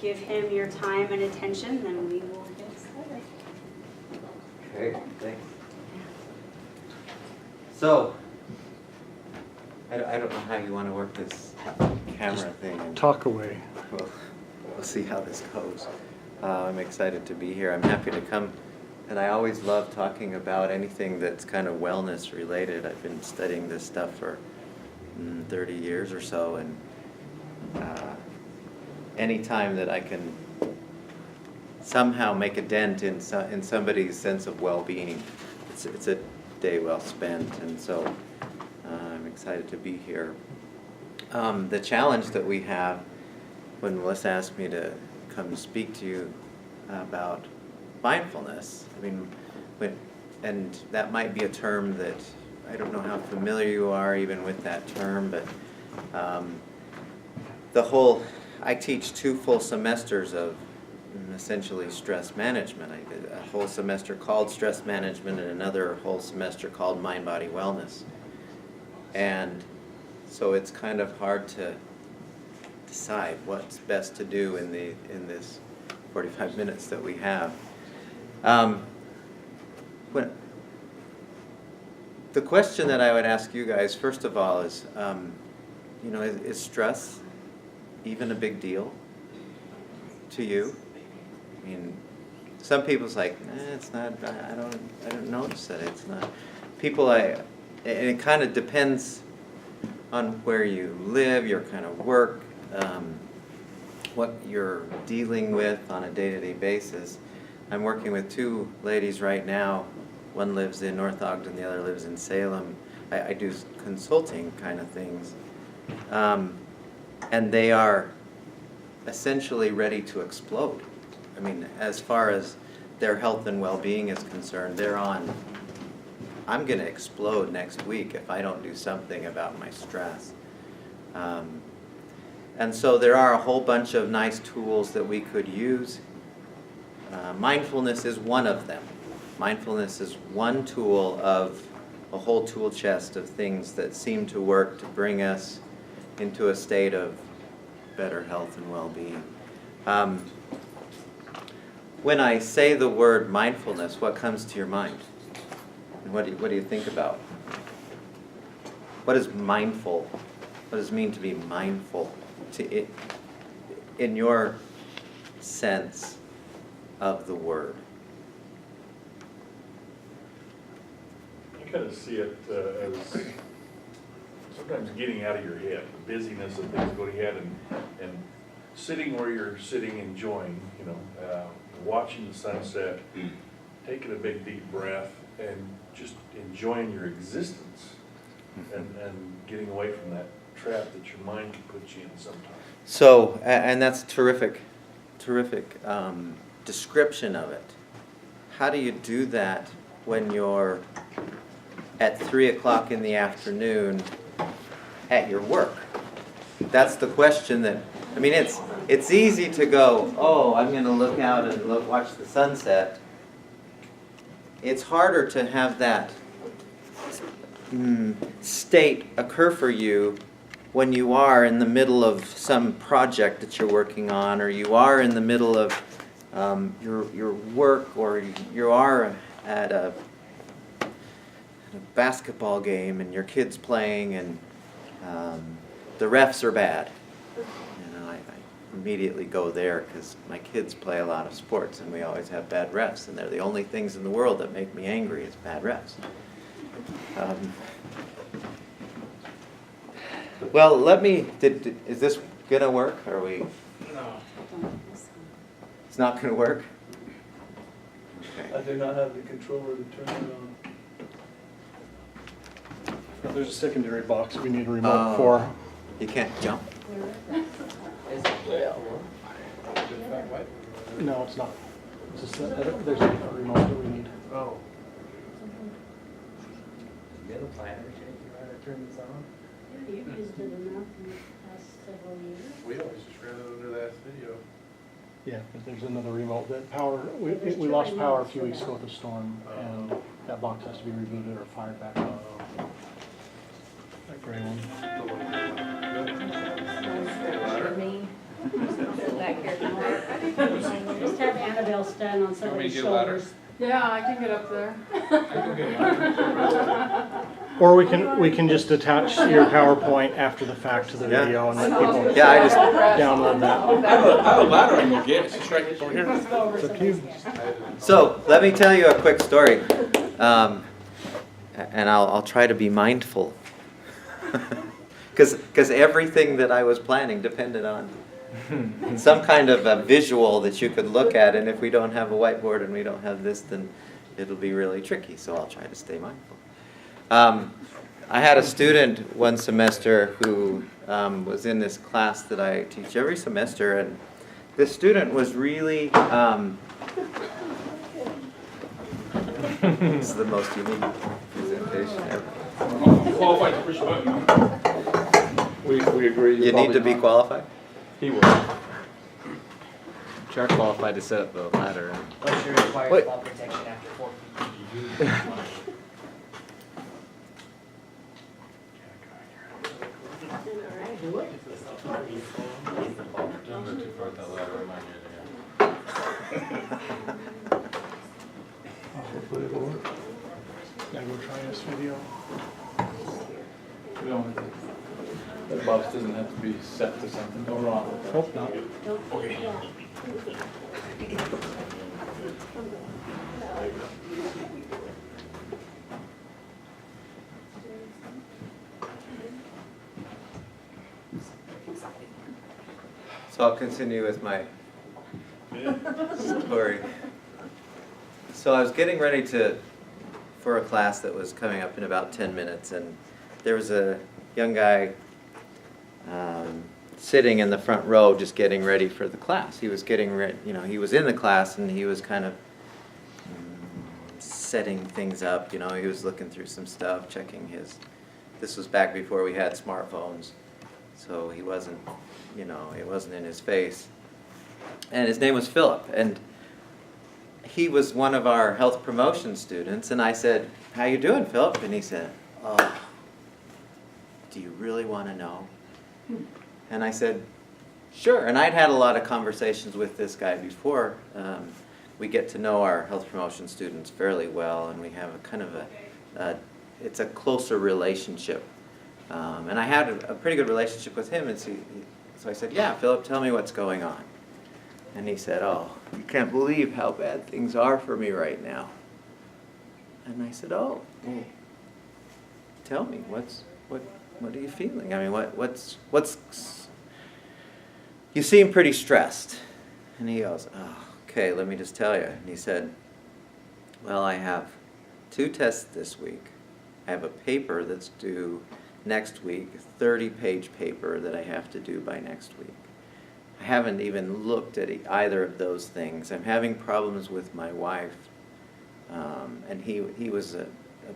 give him your time and attention, then we will get started. Okay, thanks. So, I don't know how you want to work this camera thing. Talk away. We'll see how this goes. I'm excited to be here. I'm happy to come. And I always love talking about anything that's kind of wellness related. I've been studying this stuff for 30 years or so. And any time that I can somehow make a dent in somebody's sense of well-being, it's a day well spent. And so I'm excited to be here. The challenge that we have when Melissa asked me to come speak to you about mindfulness, I mean, and that might be a term that I don't know how familiar you are even with that term, but I teach 2 full semesters of essentially stress management. I did a whole semester called stress management and another whole semester called mind-body wellness. And so it's kind of hard to decide what's best to do in this 45 minutes that we have. The question that I would ask you guys, first of all, is, is stress even a big deal to you? I mean, some people's like, it's not. I don't notice that it's not. And it kind of depends on where you live, your kind of work, what you're dealing with on a day-to-day basis. I'm working with 2 ladies right now. One lives in North Ogden, the other lives in Salem. I do consulting kind of things. And they are essentially ready to explode. I mean, as far as their health and well-being is concerned, they're on, I'm going to explode next week if I don't do something about my stress. And so there are a whole bunch of nice tools that we could use. Mindfulness is one of them. Mindfulness is one tool of a whole tool chest of things that seem to work to bring us into a state of better health and well-being. When I say the word mindfulness, what comes to your mind? And what do you think about? What is mindful? What does it mean to be mindful? In your sense of the word. I kind of see it as sometimes getting out of your head, the busyness of things going ahead, and sitting where you're sitting, enjoying, watching the sunset, taking a big deep breath, and just enjoying your existence, and getting away from that trap that your mind can put you in sometimes. So, and that's terrific description of it. How do you do that when you're at 3 o'clock in the afternoon at your work? That's the question that, I mean, it's easy to go, oh, I'm going to look out and watch the sunset. It's harder to have that state occur for you when you are in the middle of some project that you're working on, or you are in the middle of your work, or you are at a basketball game and your kid's playing and the refs are bad. I immediately go there because my kids play a lot of sports and we always have bad refs, and they're the only things in the world that make me angry is bad refs. Well, is this gonna work? Are we? No. It's not gonna work? Okay. I do not have the controller to turn it on. There's a secondary box we need a remote for. You can't jump? No, it's not. There's a remote that we need. Oh. You have a planner, Jake, you want to turn this on? Yeah, you've used it enough in the past several years. We always just ran it under that video. Yeah, but there's another remote. That power, we lost power a few weeks ago with the storm, and that box has to be rebooted or fired back up. That gray one. Me, sit back here. stand on Want me somebody's to do ladder? shoulders. Yeah, I can get up there. I can get mine. Or we can just attach your PowerPoint after the fact to the Yeah. video and let people Yeah, I just, download that. I have a ladder I'm gonna get, it's just right over here. Let's go over It's up to you. somebody's- so let me tell you a quick story. And I'll try to be mindful. Because everything that I was planning depended on some kind of a visual that you could look at, and if we don't have a whiteboard and we don't have this, then it'll be really tricky, so I'll try to stay mindful. I had a student one semester who was in this class that I teach every semester, and this student was really, this is the most unique presentation ever. Qualified to push a button. We agree. You need to be qualified? He will. Sure qualified to set up the ladder. Unless you're required Wait. fall protection after 4 Don't go too far with that ladder, I might Hopefully it'll work. Gotta go try this video. We don't have to- That box doesn't have to be set to something, no wrong. Hope not. So I'll continue with my story. So I was getting ready for a class that was coming up in about 10 minutes, and there was a young guy sitting in the front row just getting ready for the class. He was getting ready, he was in the class and he was kind of setting things up, he was looking through some stuff, checking this was back before we had smartphones, so he wasn't, it wasn't in his face. And his name was Philip, and he was one of our health promotion students, and I said, "How you doing, Philip?" And he said, "Oh, do you really want to know?" And I said, "Sure." And I'd had a lot of conversations with this guy before. We get to know our health promotion students fairly well, and we have a kind of it's a closer relationship. And I had a pretty good relationship with him, and so I said, "Yeah, Philip, tell me what's going on." And he said, "Oh, you can't believe how bad things are for me right now." And I said, "Oh, well, tell me, what are you feeling? I mean, what's you seem pretty stressed." And he goes, "Oh, okay, let me just tell you." And he said, "Well, I have 2 tests this week. I have a paper that's due next week, a 30-page paper that I have to do by next week. I haven't even looked at either of those things. I'm having problems with my wife." And he was a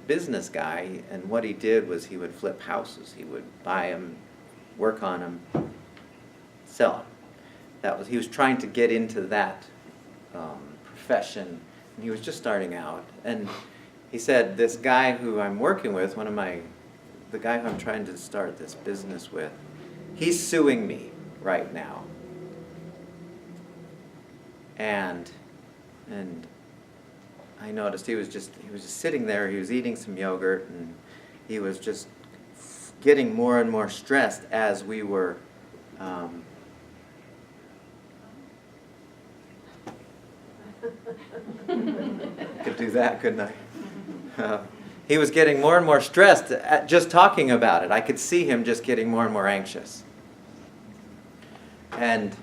business guy, and what he did was he would flip houses. He would buy them, work on them, sell them. He was trying to get into that profession, and he was just starting out. And he said, "This guy who I'm working with, the guy who I'm trying to start this business with, he's suing me right now." And I noticed he was just sitting there, he was eating some yogurt, and he was just getting more and more stressed as we were could do that, couldn't I? He was getting more and more stressed at just talking about it. I could see him just getting more and more anxious. And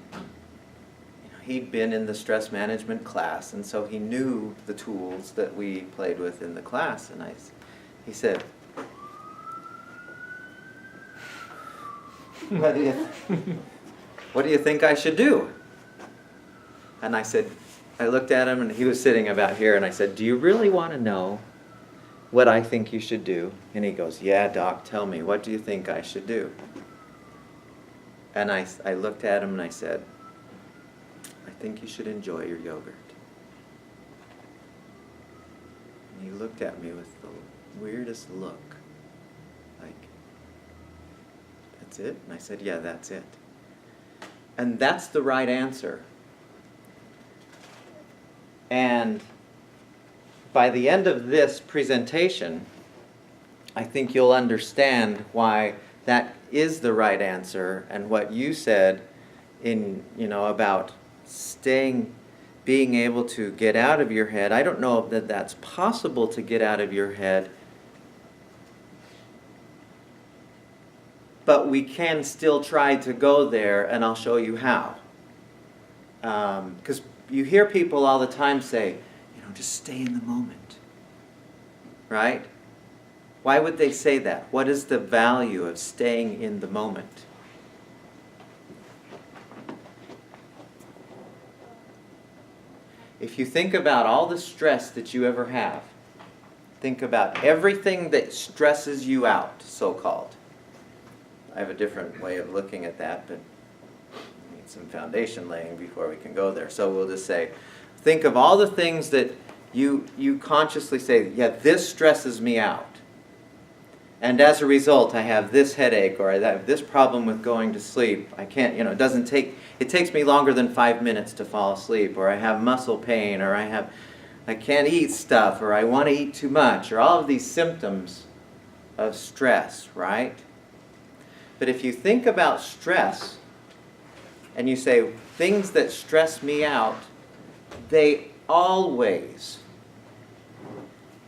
he'd been in the stress management class, and so he knew the tools that we played with in the class. And he said, what do you think I should do?" And I looked at him, and he was sitting about here, and I said, "Do you really want to know what I think you should do?" And he goes, "Yeah, Doc, tell me, what do you think I should do?" And I looked at him and I said, "I think you should enjoy your yogurt." And he looked at me with the weirdest look, like, "That's it?" And I said, "Yeah, that's it." And that's the right answer. And by the end of this presentation, I think you'll understand why that is the right answer, and what you said about being able to get out of your head. I don't know that that's possible to get out of your head, but we can still try to go there, and I'll show you how. Because you hear people all the time say, just stay in the moment, right? Why would they say that? What is the value of staying in the moment? If you think about all the stress that you ever have, think about everything that stresses you out, so-called. I have a different way of looking at that, but we need some foundation laying before we can go there. So we'll just say, think of all the things that you consciously say, yeah, this stresses me out. And as a result, I have this headache, or I have this problem with going to sleep. I can't, it takes me longer than 5 minutes to fall asleep, or I have muscle pain, or I can't eat stuff, or I want to eat too much, or all of these symptoms of stress, right? But if you think about stress, and you say, things that stress me out, they always,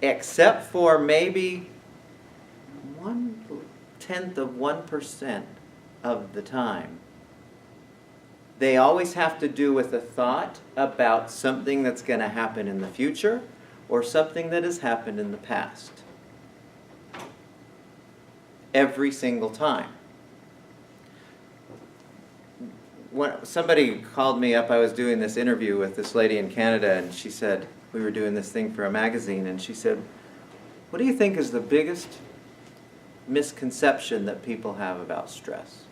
except for maybe 0.1% of the time, they always have to do with a thought about something that's going to happen in the future or something that has happened in the past. Every single time. When somebody called me up, I was doing this interview with this lady in Canada, and she said, we were doing this thing for a magazine, and she said, what do you think is the biggest misconception that people have about stress?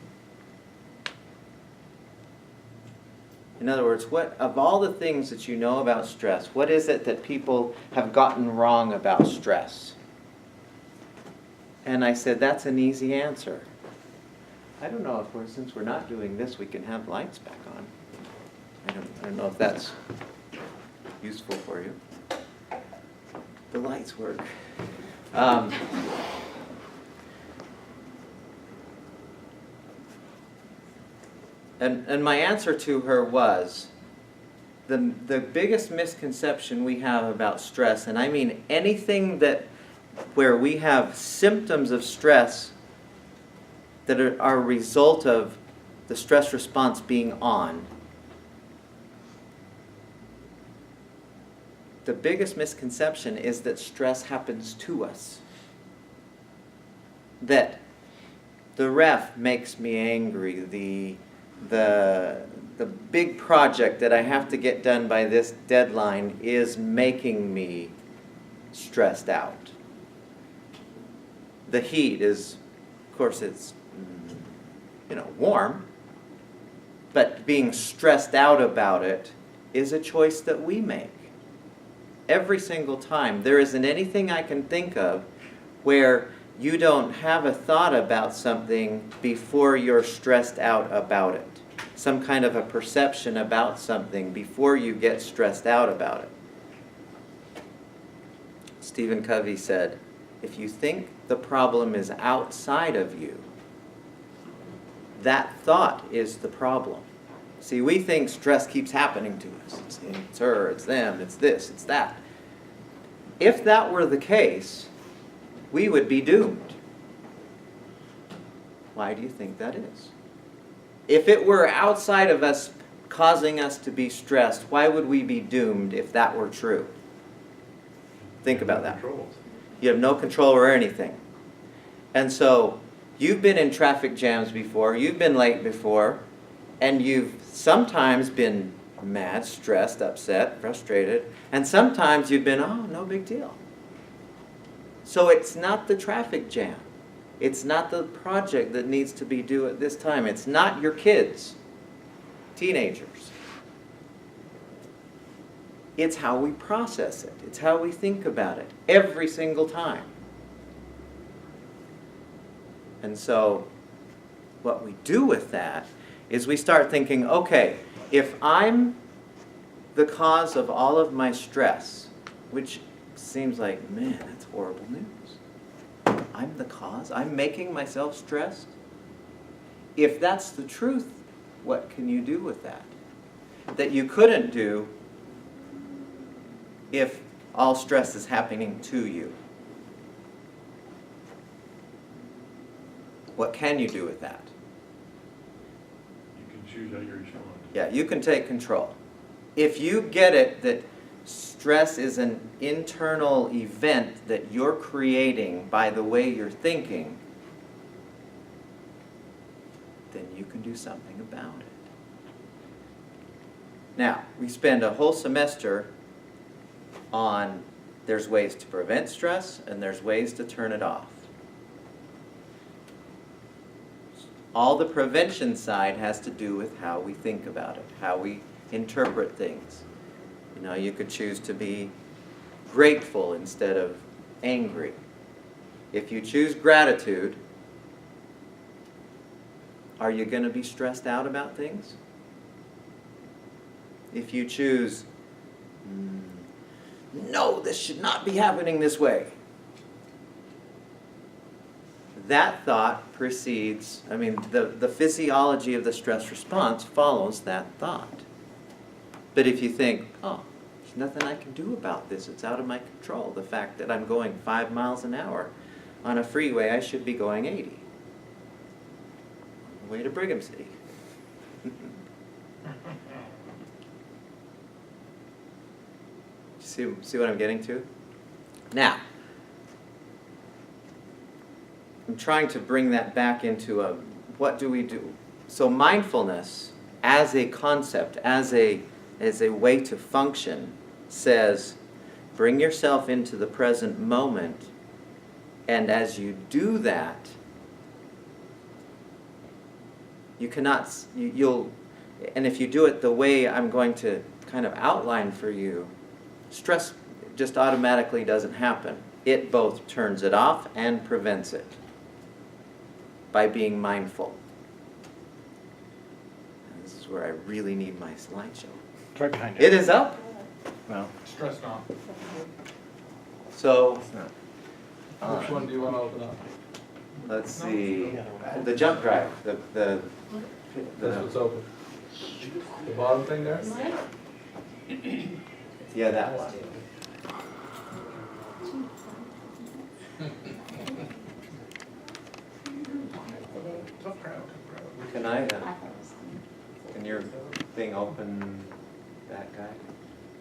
In other words, what of all the things that you know about stress, what is it that people have gotten wrong about stress? And I said, that's an easy answer. I don't know if since we're not doing this, we can have lights back on. I don't know if that's useful for you. The lights work. And my answer to her was, the biggest misconception we have about stress, and I mean anything where we have symptoms of stress that are a result of the stress response being on, the biggest misconception is that stress happens to us. That the ref makes me angry, the big project that I have to get done by this deadline is making me stressed out. The heat is, of course, it's warm, but being stressed out about it is a choice that we make. Every single time. There isn't anything I can think of where you don't have a thought about something before you're stressed out about it. Some kind of a perception about something before you get stressed out about it. Stephen Covey said, if you think the problem is outside of you, that thought is the problem. See, we think stress keeps happening to us. It's her, it's them, it's this, it's that. If that were the case, we would be doomed. Why do you think that is? If it were outside of us causing us to be stressed, why would we be doomed if that were true? Think about that. You have no control over anything. And so, you've been in traffic jams before, you've been late before, and you've sometimes been mad, stressed, upset, frustrated, and sometimes you've been, oh, no big deal. So it's not the traffic jam. It's not the project that needs to be due at this time. It's not your kids, teenagers. It's how we process it. It's how we think about it every single time. And so what we do with that is we start thinking, okay, if I'm the cause of all of my stress, which seems like, man, that's horrible news. I'm the cause? I'm making myself stressed? If that's the truth, what can you do with that? That you couldn't do if all stress is happening to you. What can you do with that? You can choose how you respond. Yeah, you can take control. If you get it that stress is an internal event that you're creating by the way you're thinking, then you can do something about it. Now, we spend a whole semester on there's ways to prevent stress and there's ways to turn it off. All the prevention side has to do with how we think about it, how we interpret things. You know, you could choose to be grateful instead of angry. If you choose gratitude, are you going to be stressed out about things? If you choose, no, this should not be happening this way, that thought precedes, the physiology of the stress response follows that thought. But if you think, oh, there's nothing I can do about this, it's out of my control, the fact that I'm going 5 miles an hour on a freeway, I should be going 80. On the way to Brigham City. See what I'm getting to? Now, I'm trying to bring that back into what do we do? So mindfulness as a concept, as a way to function, says bring yourself into the present moment, and as you do that, and if you do it the way I'm going to kind of outline for you, stress just automatically doesn't happen. It both turns it off and prevents it by being mindful. And this is where I really need my slideshow. It's right behind you. It is up? No, Stressed off. So, it's not. Which one do you want to open up? let's see. The jump drive. That's what's open. The bottom thing there? Yeah, that one. Can can your thing open that guy?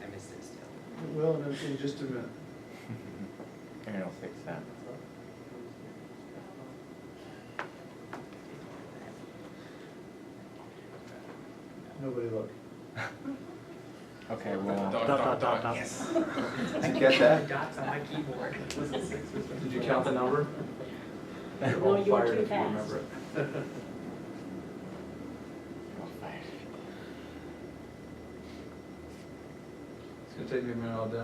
I missed it still. Well, in just a minute. Aaron will fix that. Nobody look. Okay, well, Yes. Did you get that? Dots on my keyboard. Did you count the number? No, you were Fired too if you fast. remember it. It's gonna take me a minute, I'll get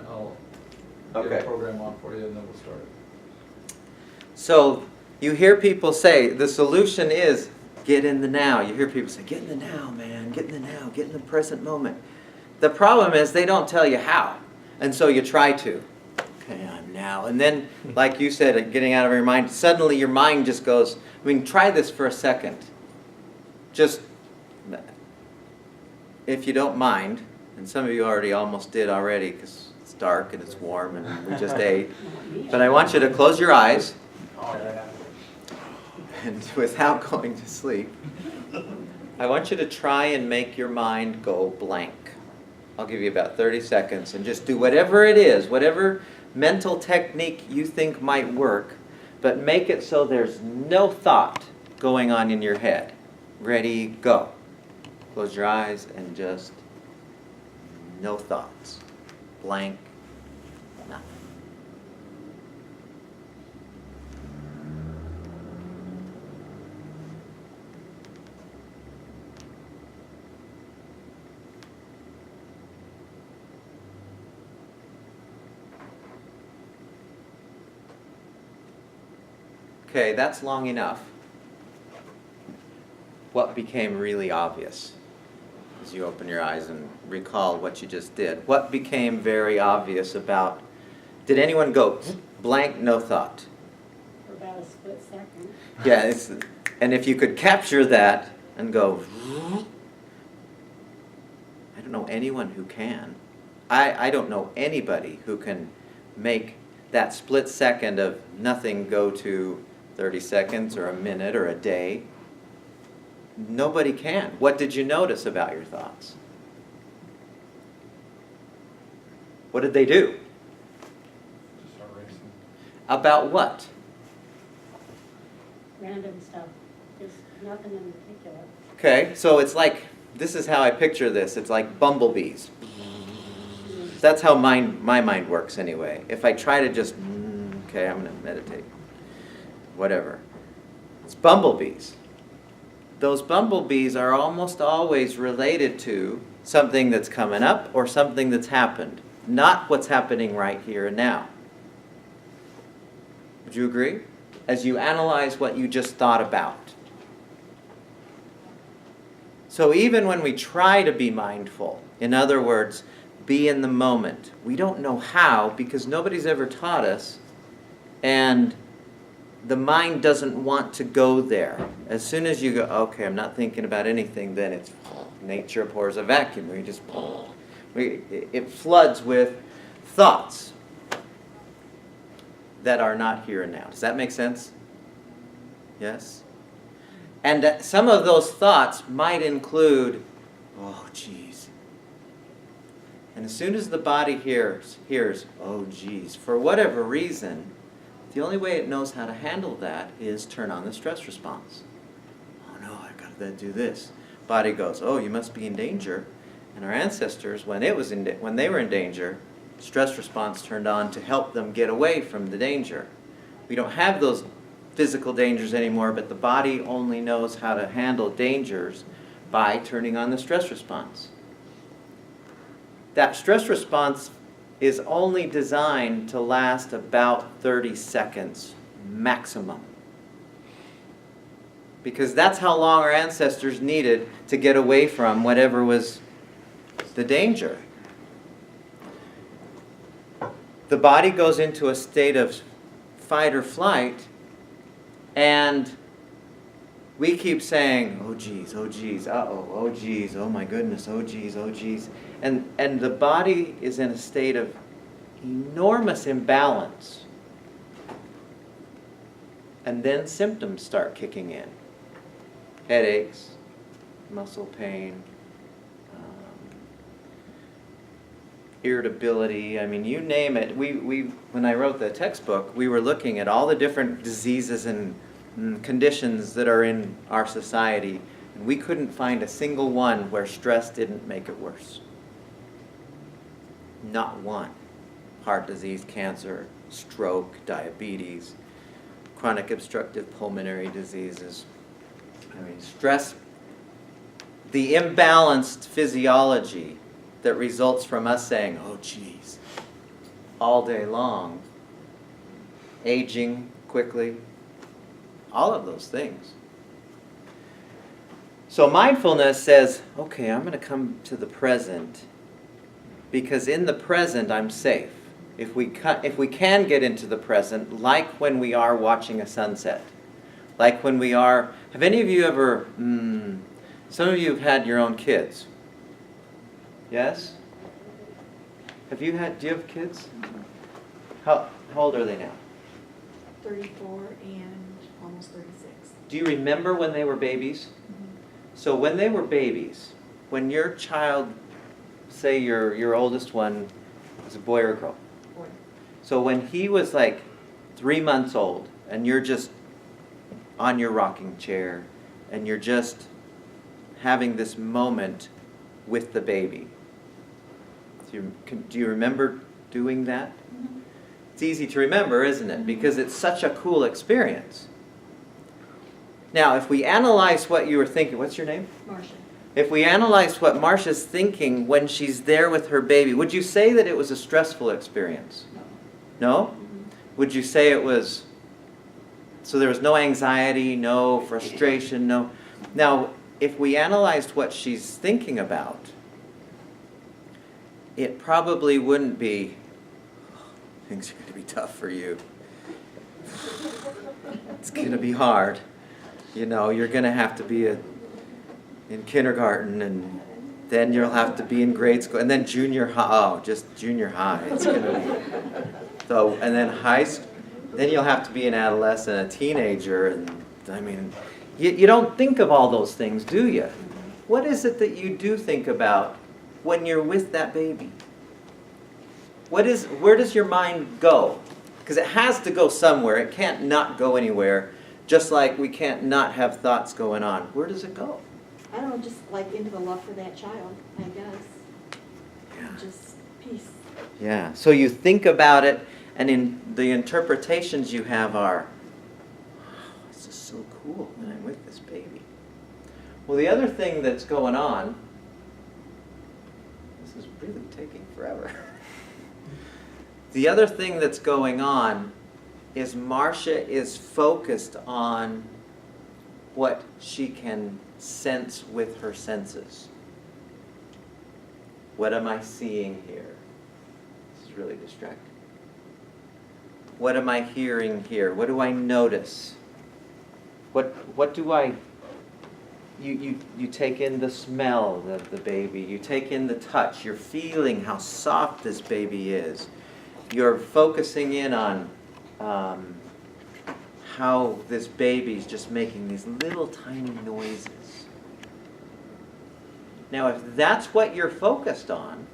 Okay. the program on for you and then we'll start. So you hear people say the solution is get in the now. You hear people say, get in the now, man, get in the now, get in the present moment. The problem is they don't tell you how. And so you try to. Okay, I'm now. And then, like you said, getting out of your mind, suddenly your mind just goes, try this for a second. Just, if you don't mind, and some of you already almost did already because it's dark and it's warm and we just ate. But I want you to close your eyes. And without going to sleep, I want you to try and make your mind go blank. I'll give you about 30 seconds and just do whatever it is, whatever mental technique you think might work, but make it so there's no thought going on in your head. Ready, go. Close your eyes and just no thoughts. Blank, nothing. Okay, that's long enough. What became really obvious? as you open your eyes and recall what you just did, what became very obvious about, did anyone go blank, no thought? For about a split second. Yeah, and if you could capture that and go, I don't know anyone who can. I don't know anybody who can make that split second of nothing go to 30 seconds or a minute or a day. Nobody can. What did you notice about your thoughts? What did they do? Just start racing. About what? Random stuff, just nothing in particular. Okay, so it's like, this is how I picture this. It's like bumblebees. That's how my mind works anyway. If I try to just, okay, I'm going to meditate. Whatever. It's bumblebees. Those bumblebees are almost always related to something that's coming up or something that's happened, not what's happening right here and now. Would you agree? As you analyze what you just thought about. So even when we try to be mindful, in other words, be in the moment, we don't know how because nobody's ever taught us, and the mind doesn't want to go there. As soon as you go, okay, I'm not thinking about anything, then it's nature abhors a vacuum. It floods with thoughts that are not here and now. Does that make sense? Yes? And some of those thoughts might include, oh, geez. And as soon as the body hears, oh, geez, for whatever reason, the only way it knows how to handle that is turn on the stress response. Oh, no, I've got to do this. Body goes, oh, you must be in danger. And our ancestors, when they were in danger, stress response turned on to help them get away from the danger. We don't have those physical dangers anymore, but the body only knows how to handle dangers by turning on the stress response. That stress response is only designed to last about 30 seconds maximum. Because that's how long our ancestors needed to get away from whatever was the danger. The body goes into a state of fight or flight, and we keep saying, oh geez, uh-oh, oh geez, oh my goodness, oh geez, oh geez. And the body is in a state of enormous imbalance. And then symptoms start kicking in. Headaches, muscle pain, irritability, I mean, you name it. When I wrote the textbook, we were looking at all the different diseases and conditions that are in our society, and we couldn't find a single one where stress didn't make it worse. Not one. Heart disease, cancer, stroke, diabetes, chronic obstructive pulmonary diseases. I mean, stress, the imbalanced physiology that results from us saying, oh geez, all day long, aging quickly, all of those things. So mindfulness says, okay, I'm going to come to the present, because in the present I'm safe. If we can get into the present, like when we are watching a sunset, like when we are, have any of you ever, some of you have had your own kids? Yes? Do you have kids? How old are they now? 34 and almost 36. Do you remember when they were babies? Mm-hmm. So when they were babies, when your child, say your oldest one was a boy or a girl. Boy. So when he was like 3 months old and you're just on your rocking chair and you're just having this moment with the baby. Do you remember doing that? Mm-hmm. It's easy to remember, isn't it? Because it's such a cool experience. Now, if we analyze what you were thinking, what's your name? Marcia. If we analyze what Marcia's thinking when she's there with her baby, would you say that it was a stressful experience? No? Mm-hmm. Would you say it was, so there was no anxiety, no frustration, no? Now, if we analyzed what she's thinking about, it probably wouldn't be, things are going to be tough for you. It's going to be hard. You know, you're going to have to be in kindergarten, and then you'll have to be in grade school, and then junior high. Oh, just junior high. It's going to be so, and then high school. Then you'll have to be an adolescent, a teenager, and I mean, you don't think of all those things, do you? What is it that you do think about when you're with that baby? Where does your mind go? Because it has to go somewhere. It can't not go anywhere. Just like we can't not have thoughts going on. Where does it go? I don't know, just like into the love for that child, I guess. Yeah. Just peace. Yeah. So you think about it, and in the interpretations you have are, oh, this is so cool that I'm with this baby. Well, the other thing that's going on, this is really taking forever. The other thing that's going on is Marcia is focused on what she can sense with her senses. What am I seeing here? This is really distracting. What am I hearing here? What do I notice? What do I... You take in the smell of the baby. You take in the touch. You're feeling how soft this baby is. You're focusing in on how this baby's just making these little tiny noises. Now, if that's what you're focused on,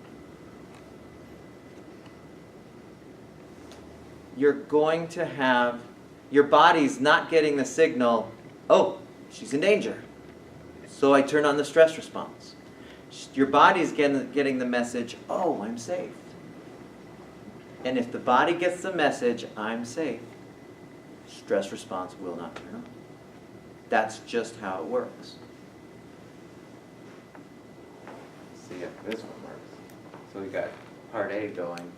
you're going to have, your body's not getting the signal, oh, she's in danger. So I turn on the stress response. Your body's getting the message, oh, I'm safe. And if the body gets the message, I'm safe, stress response will not turn on. That's just how it works. Let's see if this one works. So we got part A going.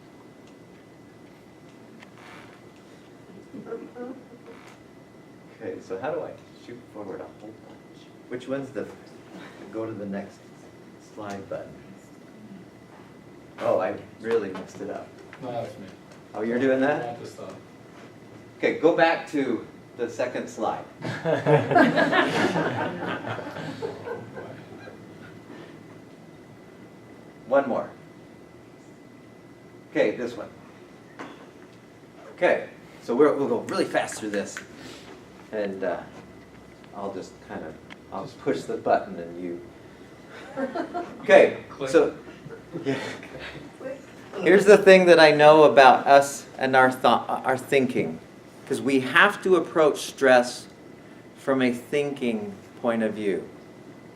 Okay, so how do I shoot forward a whole bunch? Which one's the, go to the next slide button? Oh, I really messed it up. No, that's me. Oh, you're doing that? Not this stuff. Okay, go back to the second slide. One more. Okay, this one. Okay, so we'll go really fast through this. And I'll just kind of, I'll push the button and you... Okay, so... Yeah. Here's the thing that I know about us and our thinking. Because we have to approach stress from a thinking point of view.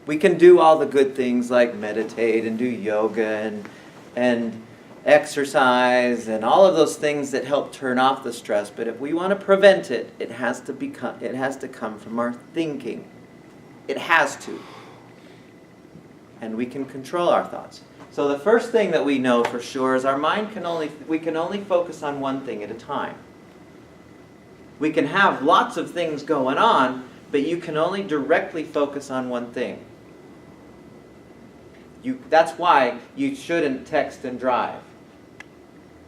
We can do all the good things like meditate and do yoga and exercise and all of those things that help turn off the stress. But if we want to prevent it, it has to come from our thinking. It has to. And we can control our thoughts. So the first thing that we know for sure is our mind we can only focus on one thing at a time. We can have lots of things going on, but you can only directly focus on one thing. That's why you shouldn't text and drive.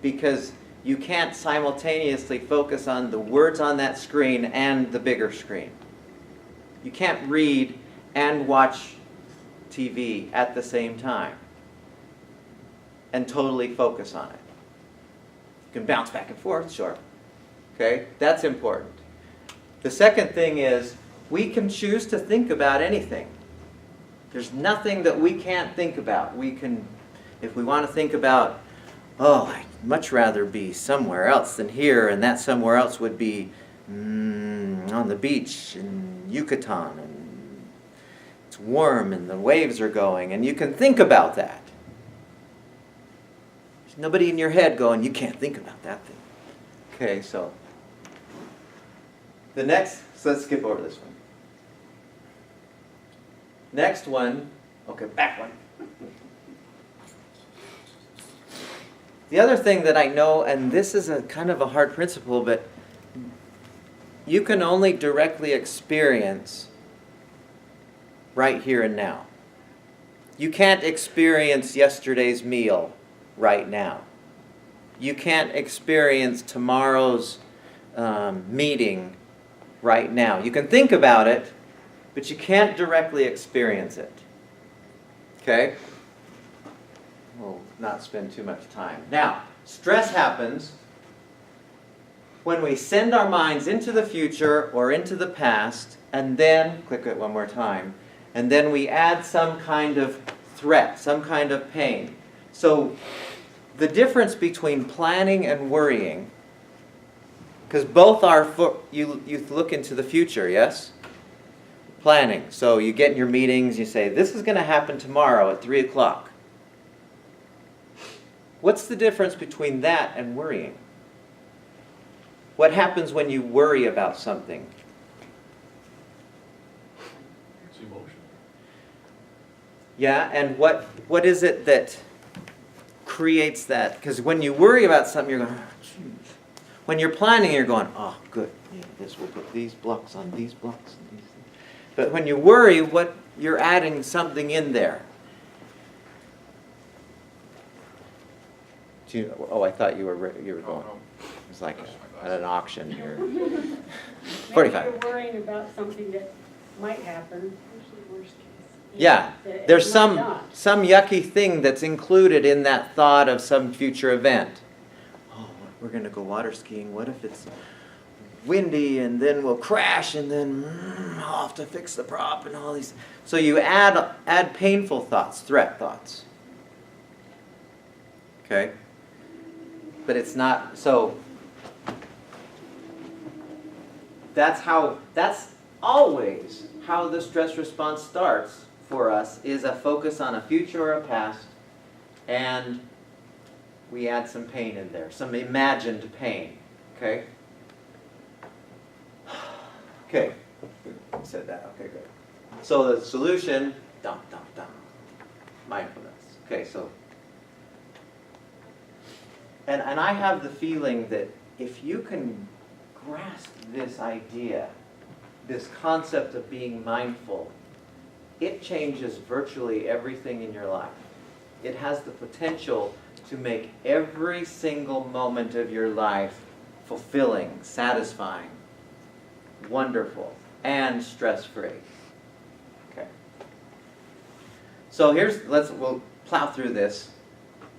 Because you can't simultaneously focus on the words on that screen and the bigger screen. You can't read and watch TV at the same time and totally focus on it. You can bounce back and forth, sure. Okay, that's important. The second thing is we can choose to think about anything. There's nothing that we can't think about. We can, if we want to think about, oh, I'd much rather be somewhere else than here, and that somewhere else would be on the beach in Yucatan, and it's warm and the waves are going, and you can think about that. There's nobody in your head going, you can't think about that thing. Okay, so let's skip over this one. Next one, okay, back one. The other thing that I know, and this is a kind of a hard principle, but you can only directly experience right here and now. You can't experience yesterday's meal right now. You can't experience tomorrow's meeting right now. You can think about it, but you can't directly experience it. Okay? We'll not spend too much time. Now, stress happens when we send our minds into the future or into the past, and then, click it one more time, and then we add some kind of threat, some kind of pain. So the difference between planning and worrying, because both are, you look into the future, yes? Planning. So you get in your meetings, you say, this is going to happen tomorrow at 3 o'clock. What's the difference between that and worrying? What happens when you worry about something? It's emotion. Yeah, and what is it that creates that? Because when you worry about something, you're going, oh, geez. When you're planning, you're going, oh, good. Yeah, this will put these blocks on these blocks and these things. But when you worry, you're adding something in there. I thought you were going. It's like at an auction here. 45. Maybe you're worrying about something that might happen, usually worst case. Yeah, That it there's might some not. yucky thing that's included in that thought of some future event. Oh, we're going to go water skiing. What if it's windy and then we'll crash and then I'll have to fix the prop and all these. So you add painful thoughts, threat thoughts. Okay? But it's not, so that's always how the stress response starts for us, is a focus on a future or a past, and we add some pain in there, some imagined pain. Okay? Okay, said that. Okay, good. So the solution, mindfulness. Okay, so, and I have the feeling that if you can grasp this idea, this concept of being mindful, it changes virtually everything in your life. It has the potential to make every single moment of your life fulfilling, satisfying, wonderful, and stress-free. Okay. So we'll plow through this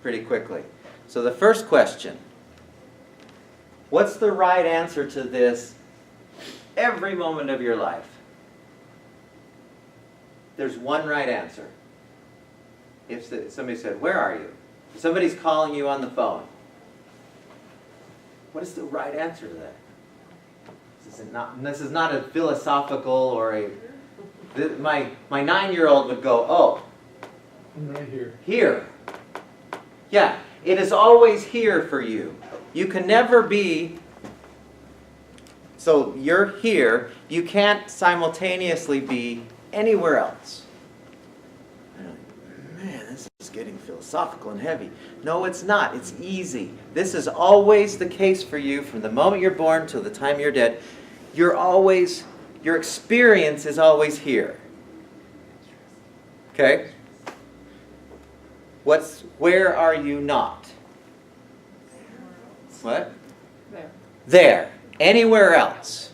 pretty quickly. So the first question, what's the right answer to this every moment of your life? There's one right answer. If somebody said, where are you? If somebody's calling you on the phone, what is the right answer to that? This is not a philosophical or my 9-year-old would go, oh, I'm right here. here. Yeah, it is always here for you. You can never be, so you're here, you can't simultaneously be anywhere else. Man, this is getting philosophical and heavy. No, it's not. It's easy. This is always the case for you from the moment you're born till the time you're dead. Your experience is always here. Okay? Where are you not? What? There. Anywhere else.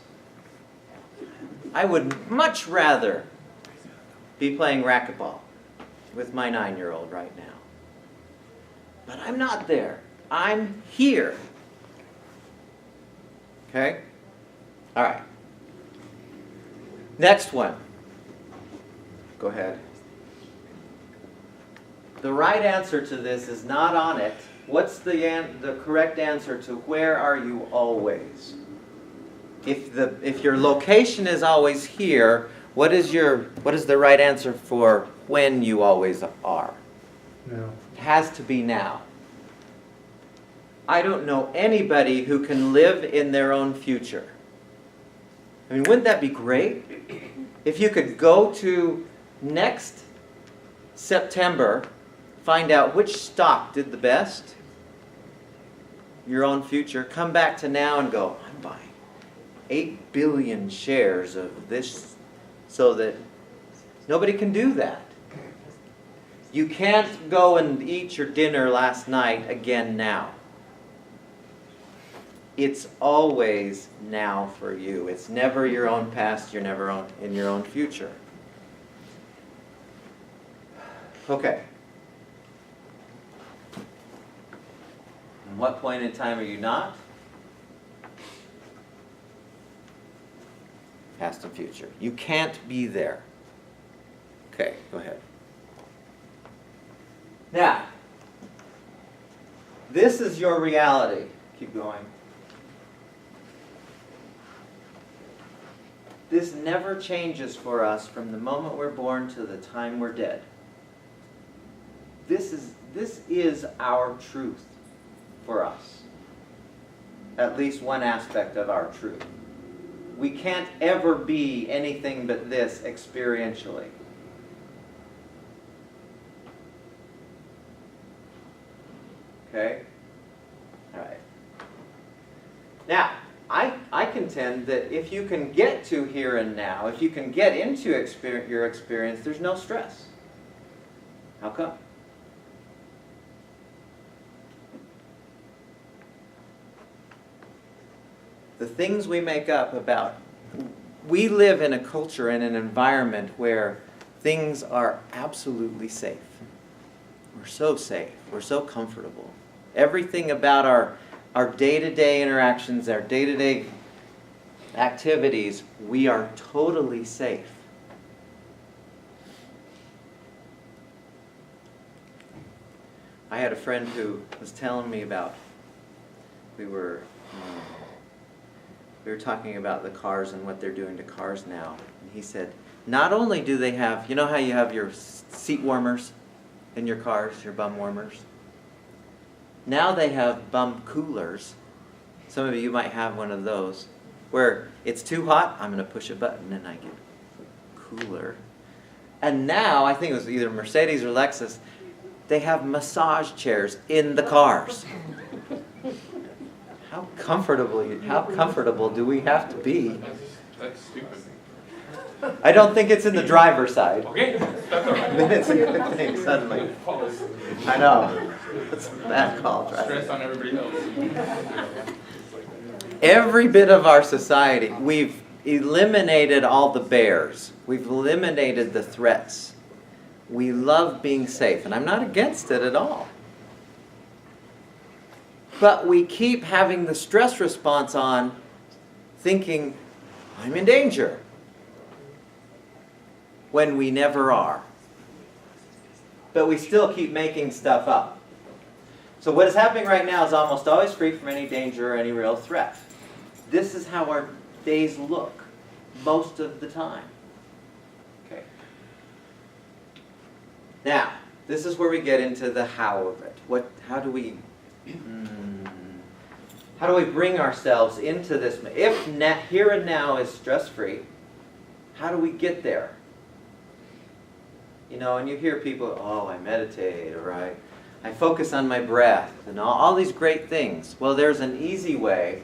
I would much rather be playing racquetball with my 9-year-old right now. But I'm not there. I'm here. Okay? All right. Next one. Go ahead. The right answer to this is not on it. What's the correct answer to where are you always? If your location is always here, what is the right answer for when you always are? No. It has to be now. I don't know anybody who can live in their own future. I mean, wouldn't that be great? If you could go to next September, find out which stock did the best, your own future, come back to now and go, I'm buying 8 billion shares of this, so that Nobody can do that. You can't go and eat your dinner last night again now. It's always now for you. It's never your own past, you're never in your own future. Okay. At what point in time are you not? Past and future. You can't be there. Okay, go ahead. Now, this is your reality. Keep going. This never changes for us from the moment we're born to the time we're dead. This is our truth for us. At least one aspect of our truth. We can't ever be anything but this experientially. Okay? All right. Now, I contend that if you can get to here and now, if you can get into your experience, there's no stress. How come? The things we make up about, we live in a culture and an environment where things are absolutely safe. We're so safe. We're so comfortable. Everything about our day-to-day interactions, our day-to-day activities, we are totally safe. I had a friend who was telling me about, we were talking about the cars and what they're doing to cars now. And he said, not only do they have, you know how you have your seat warmers in your cars, your bum warmers? Now they have bum coolers. Some of you might have one of those, where it's too hot, I'm going to push a button and I get cooler. And now, I think it was either Mercedes or Lexus, they have massage chairs in the cars. How comfortable do we have to be? That's stupid. I don't think it's in the driver's side. Okay, that's all right. Then it's a good thing suddenly. I know. It's a bad call, right? Stress on everybody else. Every bit of our society, we've eliminated all the bears. We've eliminated the threats. We love being safe, and I'm not against it at all. But we keep having the stress response on, thinking, I'm in danger, when we never are. But we still keep making stuff up. So what is happening right now is almost always free from any danger or any real threat. This is how our days look most of the time. Okay. Now, this is where we get into the how of it. How do we bring ourselves into this? If here and now is stress-free, how do we get there? You know, and you hear people, oh, I meditate, or I focus on my breath, and all these great things. Well, there's an easy way.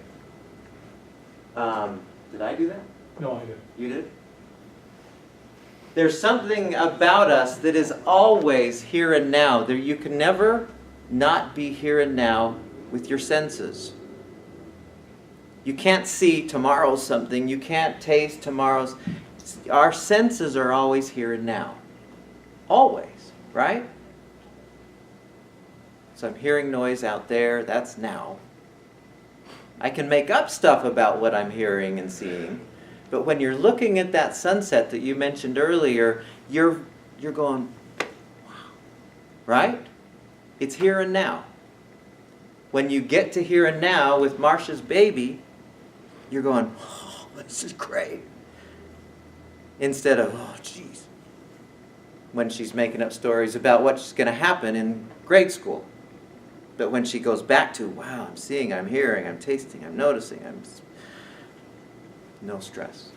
Did I do that? No, I did. You did? There's something about us that is always here and now. You can never not be here and now with your senses. You can't see tomorrow's something. You can't taste tomorrow's. Our senses are always here and now. Always, right? So I'm hearing noise out there. That's now. I can make up stuff about what I'm hearing and seeing. But when you're looking at that sunset that you mentioned earlier, you're going, wow. Right? It's here and now. When you get to here and now with Marcia's baby, you're going, oh, this is great. Instead of, oh, geez. When she's making up stories about what's going to happen in grade school. But when she goes back to, wow, I'm seeing, I'm hearing, I'm tasting, I'm noticing, no stress.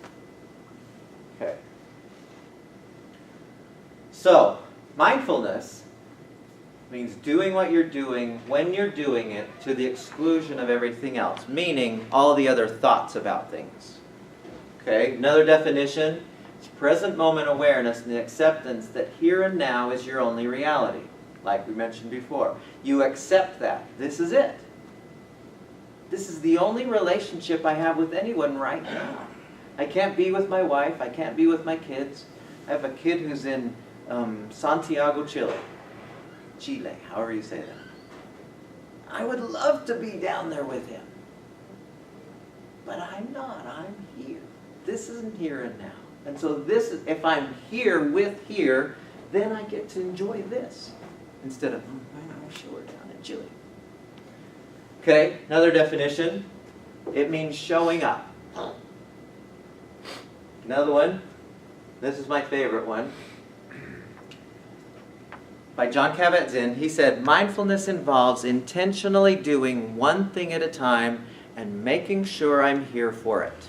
Okay. So, mindfulness means doing what you're doing when you're doing it to the exclusion of everything else, meaning all the other thoughts about things. Okay, another definition, It's present moment awareness and the acceptance that here and now is your only reality. Like we mentioned before. You accept that. This is it. This is the only relationship I have with anyone right now. I can't be with my wife. I can't be with my kids. I have a kid who's in Santiago, Chile. Chile, however you say that. I would love to be down there with him. But I'm not. I'm here. This isn't here and now. And so this is, if I'm here with here, then I get to enjoy this. Instead of, I wish I were down in Chile. Okay, another definition. It means showing up. Another one. This is my favorite one. By John Kabat-Zinn, he said, mindfulness involves intentionally doing one thing at a time and making sure I'm here for it.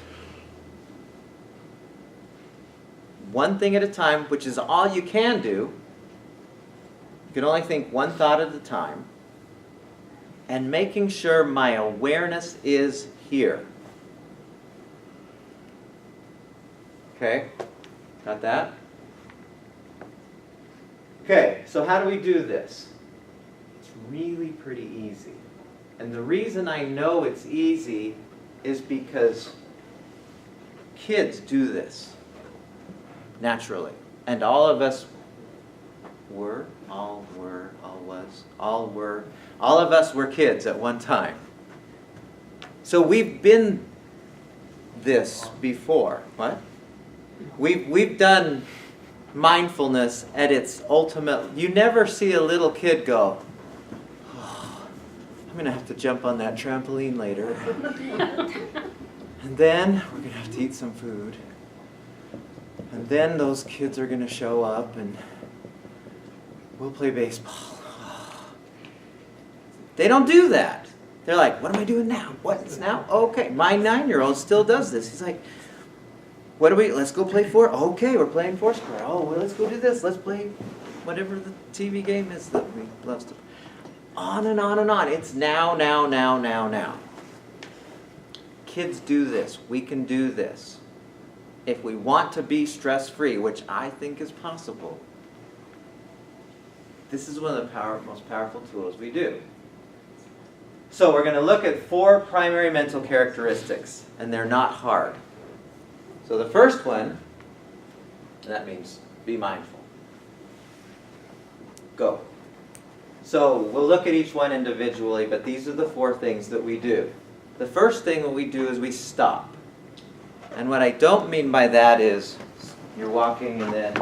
One thing at a time, which is all you can do. You can only think one thought at a time. And making sure my awareness is here. Okay? Got that? Okay, so how do we do this? It's really pretty easy. And the reason I know it's easy is because kids do this naturally. And all of us all of us were kids at one time. So we've been this before. What? We've done mindfulness at its ultimate. You never see a little kid go, oh, I'm going to have to jump on that trampoline later. And then we're going to have to eat some food. And then those kids are going to show up and we'll play baseball. They don't do that. They're like, what am I doing now? What's now? Okay. My 9-year-old still does this. He's like, let's go play okay, we're playing Foursquare. Oh, well, let's go do this. Let's play whatever the TV game is that we love to. On and on and on. It's now. Kids do this. We can do this. If we want to be stress-free, which I think is possible, this is one of the most powerful tools we do. So we're going to look at 4 primary mental characteristics, and they're not hard. So the first one, and that means be mindful. Go. So we'll look at each one individually, but these are the 4 things that we do. The first thing that we do is we stop. And what I don't mean by that is you're walking and then,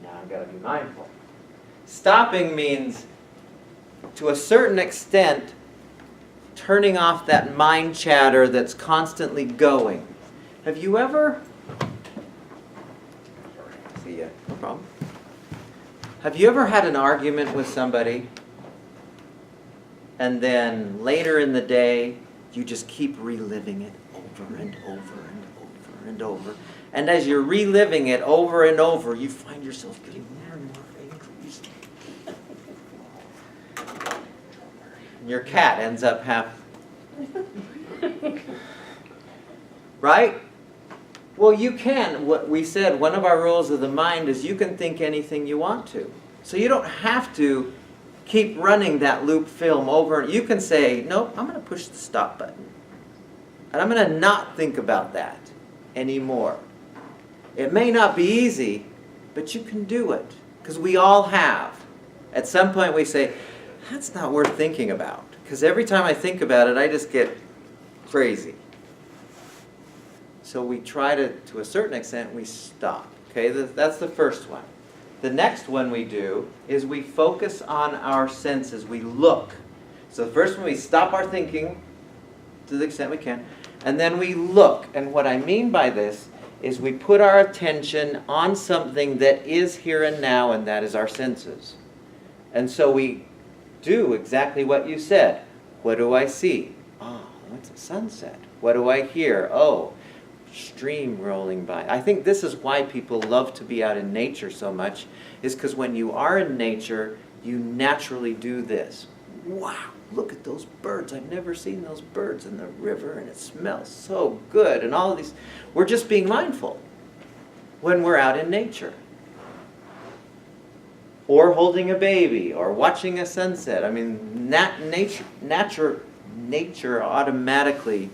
now I've got to be mindful. Stopping means, to a certain extent, turning off that mind chatter that's constantly going. Have you ever... See ya. No problem. Have you ever had an argument with somebody and then later in the day you just keep reliving it over and over and over and over? And as you're reliving it over and over, you find yourself getting more and more angry. Your cat ends up right? Well, you can. What we said, one of our rules of the mind is you can think anything you want to. So you don't have to keep running that loop film over. You can say, nope, I'm going to push the stop button. And I'm going to not think about that anymore. It may not be easy, but you can do it. Because we all have. At some point we say, that's not worth thinking about. Because every time I think about it, I just get crazy. So we try to a certain extent, we stop. Okay, that's the first one. The next one we do is we focus on our senses. We look. So the first one, we stop our thinking to the extent we can. And then we look. And what I mean by this is we put our attention on something that is here and now, and that is our senses. And so we do exactly what you said. What do I see? Oh, it's a sunset. What do I hear? Oh, stream rolling by. I think this is why people love to be out in nature so much, is because when you are in nature, you naturally do this. wow, look at those birds. I've never seen those birds in the river, and it smells so good. And all of these, we're just being mindful when we're out in nature. Or holding a baby, or watching a sunset. I mean, nature automatically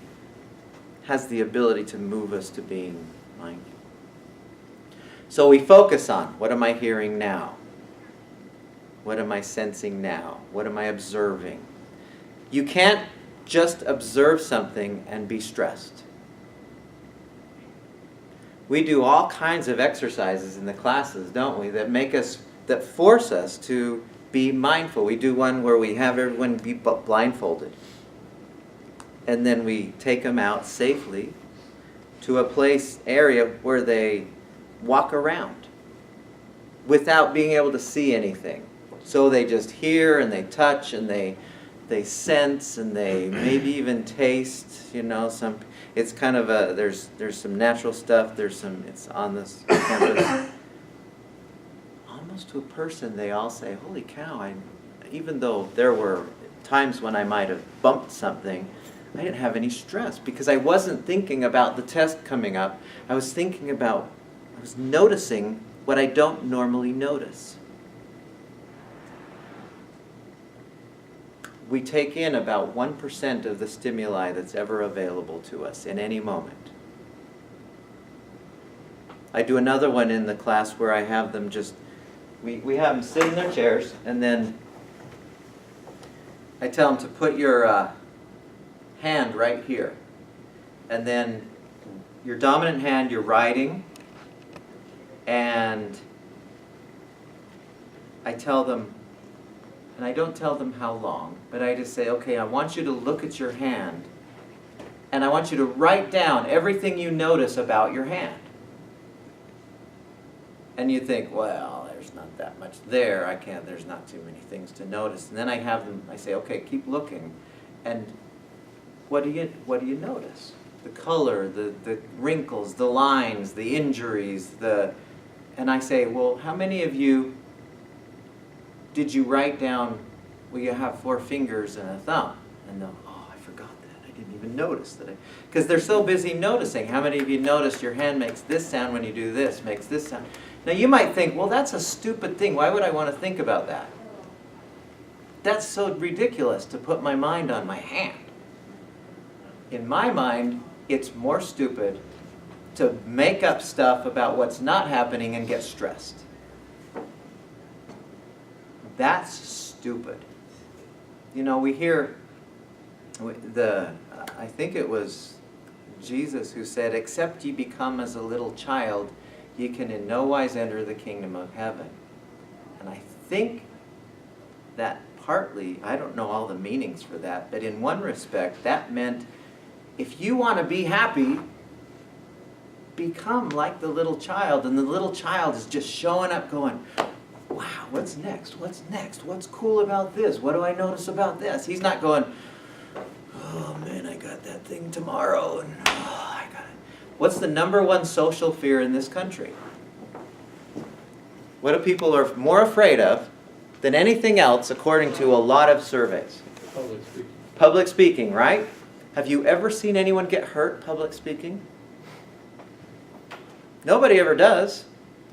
has the ability to move us to being mindful. So we focus on, what am I hearing now? What am I sensing now? What am I observing? You can't just observe something and be stressed. We do all kinds of exercises in the classes, don't we, that force us to be mindful. We do one where we have everyone be blindfolded. And then we take them out safely to a area where they walk around without being able to see anything. So they just hear and they touch and they sense and they maybe even taste, it's kind of there's some natural stuff, it's on this campus. Almost to a person, they all say, holy cow, even though there were times when I might have bumped something, I didn't have any stress because I wasn't thinking about the test coming up. I was noticing what I don't normally notice. We take in about 1% of the stimuli that's ever available to us in any moment. I do another one in the class where I have them we have them sit in their chairs, and then I tell them to put your hand right here. And then your dominant hand, you're writing, and I tell them, and I don't tell them how long, but I just say, okay, I want you to look at your hand, and I want you to write down everything you notice about your hand. And you think, well, there's not that much there. There's not too many things to notice. And then I say, okay, keep looking. And what do you notice? The color, the wrinkles, the lines, the injuries, and I say, well, how many of you did you write down, well, you have 4 fingers and a thumb? And they'll, oh, I forgot that. I didn't even notice that. Because they're so busy noticing. How many of you noticed your hand makes this sound when you do this, makes this sound? Now you might think, well, that's a stupid thing. Why would I want to think about that? That's so ridiculous to put my mind on my hand. In my mind, it's more stupid to make up stuff about what's not happening and get stressed. That's stupid. We hear I think it was Jesus who said, except ye become as a little child, ye can in no wise enter the kingdom of heaven. And I think that partly, I don't know all the meanings for that, but in one respect, that meant if you want to be happy, become like the little child. And the little child is just showing up going, wow, what's next? What's next? What's cool about this? What do I notice about this? He's not going, oh man, I got that thing tomorrow. And I got it. What's the number one social fear in this country? What do people are more afraid of than anything else according to a lot of surveys? Public speaking. Public speaking, right? Have you ever seen anyone get hurt public speaking? Nobody ever does.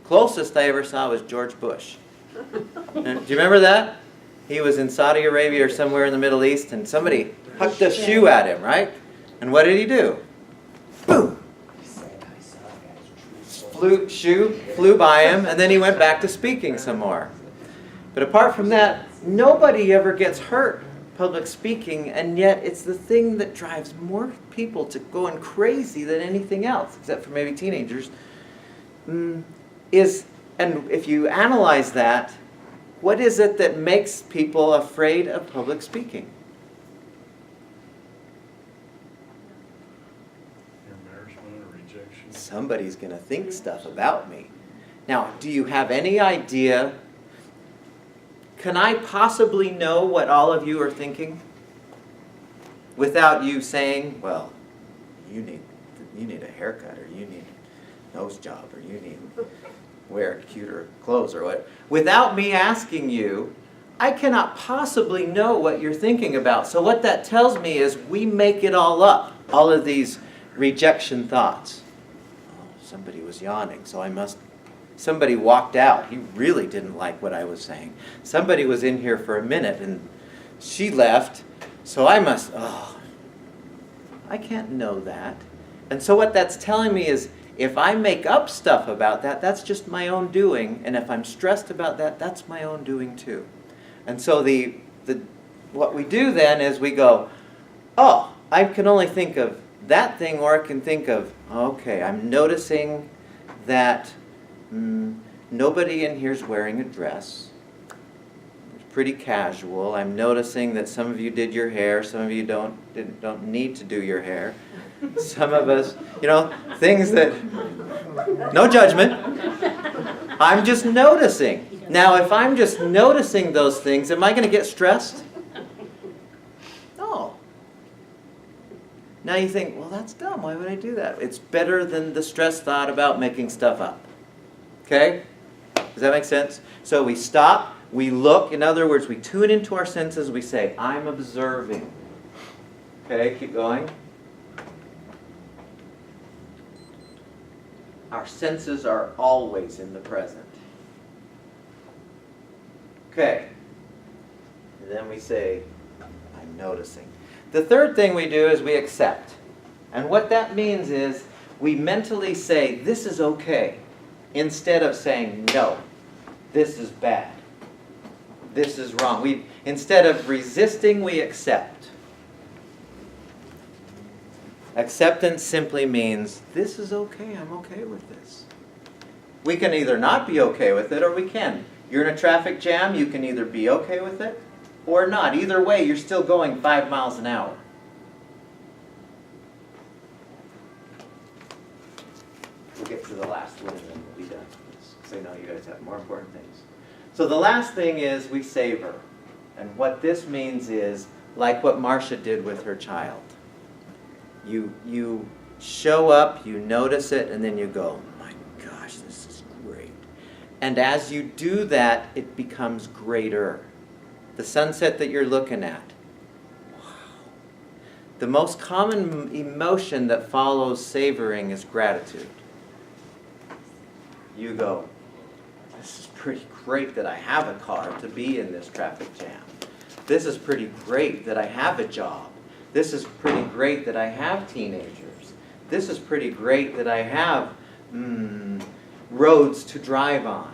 Closest I ever saw was George Bush. Do you remember that? He was in Saudi Arabia or somewhere in the Middle East, and somebody hucked a shoe at him, right? And what did he do? Boom! Shoe flew by him, and then he went back to speaking some more. But apart from that, nobody ever gets hurt public speaking, and yet it's the thing that drives more people to going crazy than anything else, except for maybe teenagers, and if you analyze that, what is it that makes people afraid of public speaking? Embarrassment or rejection. Somebody's going to think stuff about me. Now, do you have any idea? Can I possibly know what all of you are thinking without you saying, well, you need a haircut, or you need a nose job, or you need to wear cuter clothes, or what? Without me asking you, I cannot possibly know what you're thinking about. So what that tells me is we make it all up, all of these rejection thoughts. Oh, somebody was yawning, so somebody walked out. He really didn't like what I was saying. Somebody was in here for a minute and she left, so I can't know that. And so what that's telling me is if I make up stuff about that, that's just my own doing. And if I'm stressed about that, that's my own doing too. And so what we do then is we go, oh, I can only think of that thing, or I can think of, okay, I'm noticing that nobody in here is wearing a dress. It's pretty casual. I'm noticing that some of you did your hair, some of you don't need to do your hair. Some of us, things that, no judgment. I'm just noticing. Now, if I'm just noticing those things, am I going to get stressed? No. Now you think, well, that's dumb. Why would I do that? It's better than the stress thought about making stuff up. Okay? Does that make sense? So we stop, we look. In other words, we tune into our senses. We say, I'm observing. Okay, keep going. Our senses are always in the present. Okay. And then we say, I'm noticing. The third thing we do is we accept. And what that means is we mentally say, this is okay, instead of saying, no, this is bad. This is wrong. Instead of resisting, we accept. Acceptance simply means, this is okay, I'm okay with this. We can either not be okay with it, or we can. You're in a traffic jam, you can either be okay with it, or not. Either way, you're still going 5 miles an hour. We'll get to the last one and then we'll be done with this, because I know you guys have more important things. So the last thing is we savor. And what this means is, like what Marcia did with her child. You show up, you notice it, and then you go, my gosh, this is great. And as you do that, it becomes greater. The sunset that you're looking at. Wow. The most common emotion that follows savoring is gratitude. You go, this is pretty great that I have a car to be in this traffic jam. This is pretty great that I have a job. This is pretty great that I have teenagers. This is pretty great that I have roads to drive on.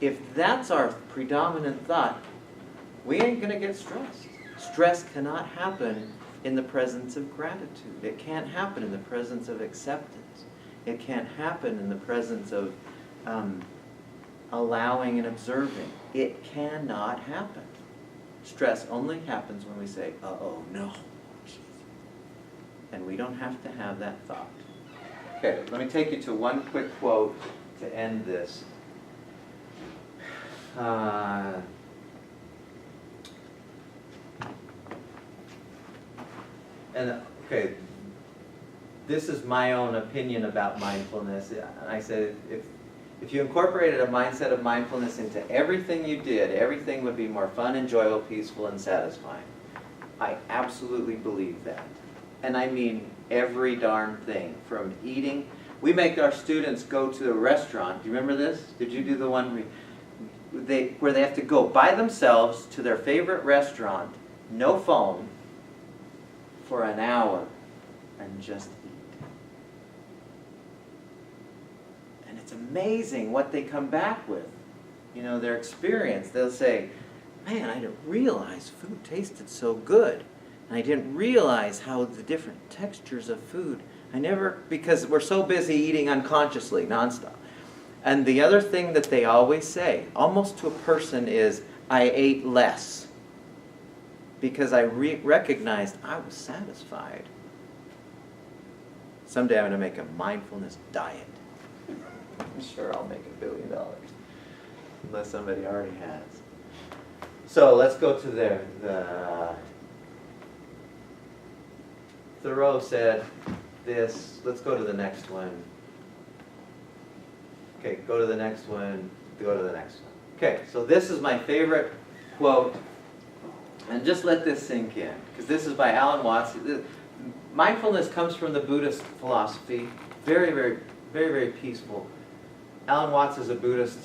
If that's our predominant thought, we ain't going to get stressed. Stress cannot happen in the presence of gratitude. It can't happen in the presence of acceptance. It can't happen in the presence of allowing and observing. It cannot happen. Stress only happens when we say, uh-oh, no. And we don't have to have that thought. Okay, let me take you to one quick quote to end this. Okay, this is my own opinion about mindfulness. I said, if you incorporated a mindset of mindfulness into everything you did, everything would be more fun, enjoyable, peaceful, and satisfying. I absolutely believe that. And I mean every darn thing, from eating. We make our students go to a restaurant. Do you remember this? Did you do the one where they have to go by themselves to their favorite restaurant, no phone, for an hour, and just eat? And it's amazing what they come back with. You know, their experience. They'll say, man, I didn't realize food tasted so good. And I didn't realize how the different textures of food. Because we're so busy eating unconsciously, nonstop. And the other thing that they always say, almost to a person, is, I ate less. Because I recognized I was satisfied. Someday I'm going to make a mindfulness diet. I'm sure I'll make $1 billion. Unless somebody already has. So let's go to the Thoreau said this. Let's go to the next one. Okay, go to the next one. Go to the next one. Okay, so this is my favorite quote, and just let this sink in, because this is by Alan Watts. Mindfulness comes from the Buddhist philosophy, very, very, very, very peaceful. Alan Watts is a Buddhist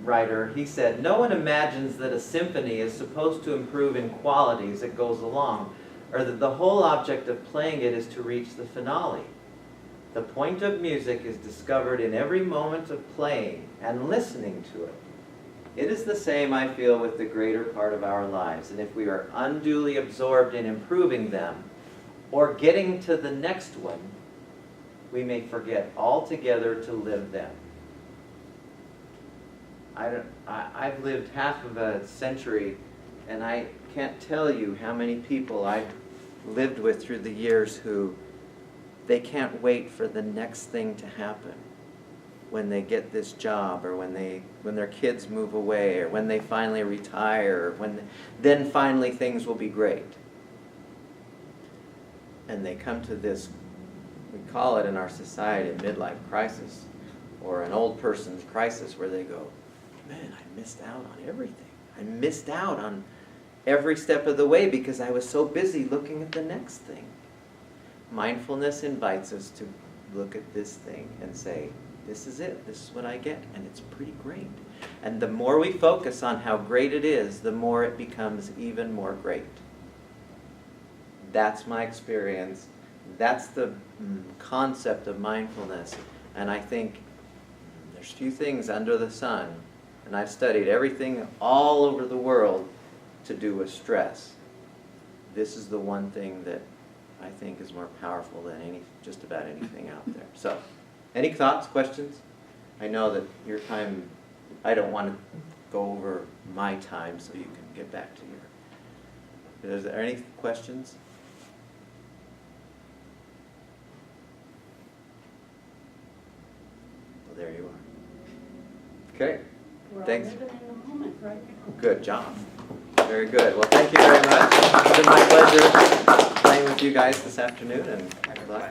writer. He said, "No one imagines that a symphony is supposed to improve in quality as it goes along, or that the whole object of playing it is to reach the finale. The point of music is discovered in every moment of playing and listening to it. It is the same, I feel, with the greater part of our lives, and if we are unduly absorbed in improving them or getting to the next one, we may forget altogether to live them." I've lived half of a century, and I can't tell you how many people I've lived with through the years who they can't wait for the next thing to happen. When they get this job, or when their kids move away, or when they finally retire, or then finally things will be great. And they come to this, we call it in our society a midlife crisis, or an old person's crisis, where they go, "Man, I missed out on everything. I missed out on every step of the way because I was so busy looking at the next thing." Mindfulness invites us to look at this thing and say, this is it, this is what I get, and it's pretty great. And the more we focus on how great it is, the more it becomes even more great. That's my experience. That's the concept of mindfulness. And I think there's few things under the sun, and I've studied everything all over the world to do with stress. This is the one thing that I think is more powerful than just about anything out there. So, any thoughts, questions? I know that your time, I don't want to go over my time so you can get back to your... Is there any questions? Well, there you are. Okay. We're all Thanks. living in the moment right now. Good job. Very good. Well, thank you very much. It's been my pleasure playing with you guys this afternoon, and good luck.